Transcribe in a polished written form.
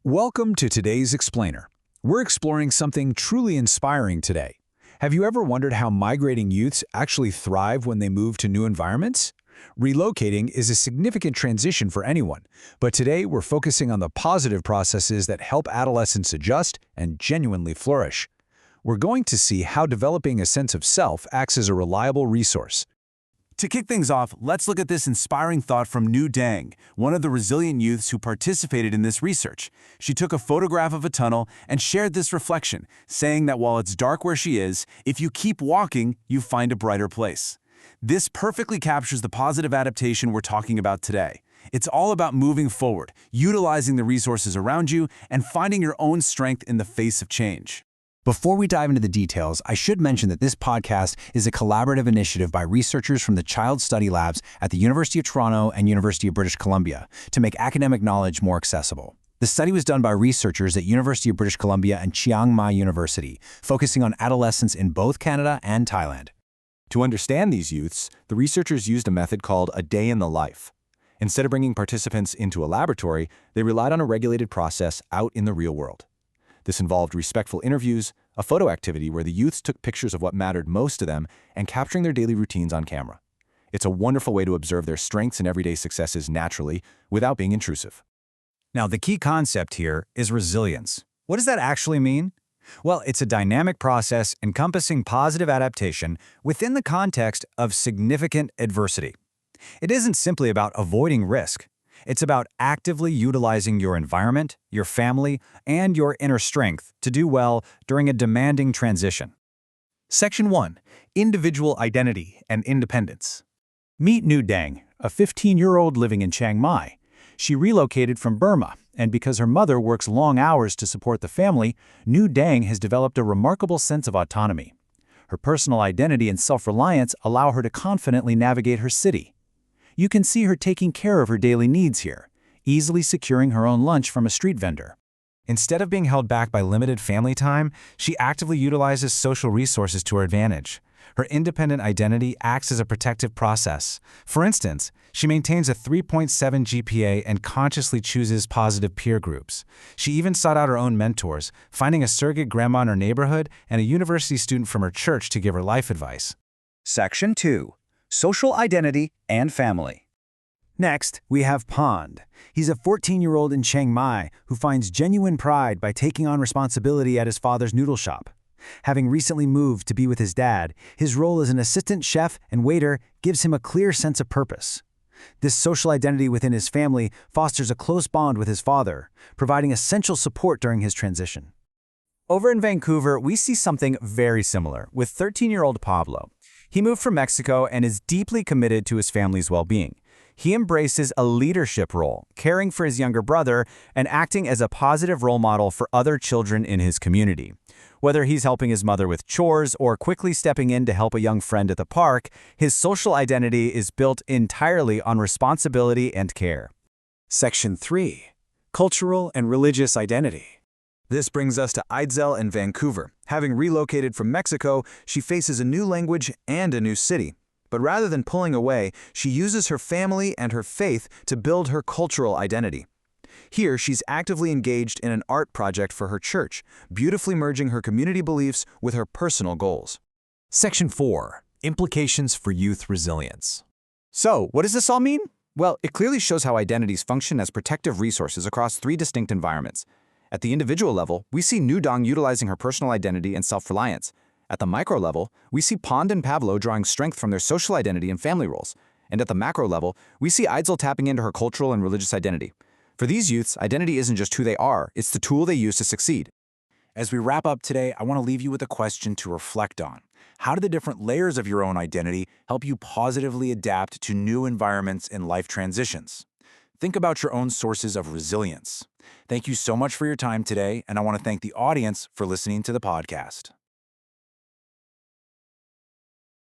Welcome to today's Explainer. We're exploring something truly inspiring today. Have you ever wondered how migrating youths actually thrive when they move to new environments? Relocating is a significant transition for anyone, but today we're focusing on the positive processes that help adolescents adjust and genuinely flourish. We're going to see how developing a sense of self acts as a reliable resource. To kick things off, let's look at this inspiring thought from Nu Dang, one of the resilient youths who participated in this research. She took a photograph of a tunnel and shared this reflection, saying that while it's dark where she is, if you keep walking, you find a brighter place. This perfectly captures the positive adaptation we're talking about today. It's all about moving forward, utilizing the resources around you, and finding your own strength in the face of change. Before we dive into the details, I should mention that this podcast is a collaborative initiative by researchers from the Child Study Labs at the University of Toronto and University of British Columbia to make academic knowledge more accessible. The study was done by researchers at University of British Columbia and Chiang Mai University, focusing on adolescents in both Canada and Thailand. To understand these youths, the researchers used a method called a day in the life. Instead of bringing participants into a laboratory, they relied on a regulated process out in the real world. This involved respectful interviews, a photo activity where the youths took pictures of what mattered most to them, and capturing their daily routines on camera. It's a wonderful way to observe their strengths and everyday successes naturally, without being intrusive. Now, the key concept here is resilience. What does that actually mean? Well, it's a dynamic process encompassing positive adaptation within the context of significant adversity. It isn't simply about avoiding risk. It's about actively utilizing your environment, your family, and your inner strength to do well during a demanding transition. Section 1. Individual Identity and Independence. Meet Nu Dang, a 15-year-old living in Chiang Mai. She relocated from Burma, and because her mother works long hours to support the family, Nu Dang has developed a remarkable sense of autonomy. Her personal identity and self-reliance allow her to confidently navigate her city. You can see her taking care of her daily needs here, easily securing her own lunch from a street vendor. Instead of being held back by limited family time, she actively utilizes social resources to her advantage. Her independent identity acts as a protective process. For instance, she maintains a 3.7 GPA and consciously chooses positive peer groups. She even sought out her own mentors, finding a surrogate grandma in her neighborhood and a university student from her church to give her life advice. Section 2. Social Identity and Family. Next, we have Pond. He's a 14-year-old in Chiang Mai who finds genuine pride by taking on responsibility at his father's noodle shop. Having recently moved to be with his dad, his role as an assistant chef and waiter gives him a clear sense of purpose. This social identity within his family fosters a close bond with his father, providing essential support during his transition. Over in Vancouver, we see something very similar with 13-year-old Pablo. He moved from Mexico and is deeply committed to his family's well-being. He embraces a leadership role, caring for his younger brother and acting as a positive role model for other children in his community. Whether he's helping his mother with chores or quickly stepping in to help a young friend at the park, his social identity is built entirely on responsibility and care. Section 3. Cultural and Religious Identity. This brings us to Idzel in Vancouver. Having relocated from Mexico, she faces a new language and a new city. But rather than pulling away, she uses her family and her faith to build her cultural identity. Here, she's actively engaged in an art project for her church, beautifully merging her community beliefs with her personal goals. Section 4. Implications for Youth Resilience. So, what does this all mean? Well, it clearly shows how identities function as protective resources across three distinct environments. At the individual level, we see Nu Dang utilizing her personal identity and self-reliance. At the micro level, we see Pond and Pablo drawing strength from their social identity and family roles. And at the macro level, we see Idzel tapping into her cultural and religious identity. For these youths, identity isn't just who they are, it's the tool they use to succeed. As we wrap up today, I want to leave you with a question to reflect on. How do the different layers of your own identity help you positively adapt to new environments and life transitions? Think about your own sources of resilience. Thank you so much for your time today, and I want to thank the audience for listening to the podcast.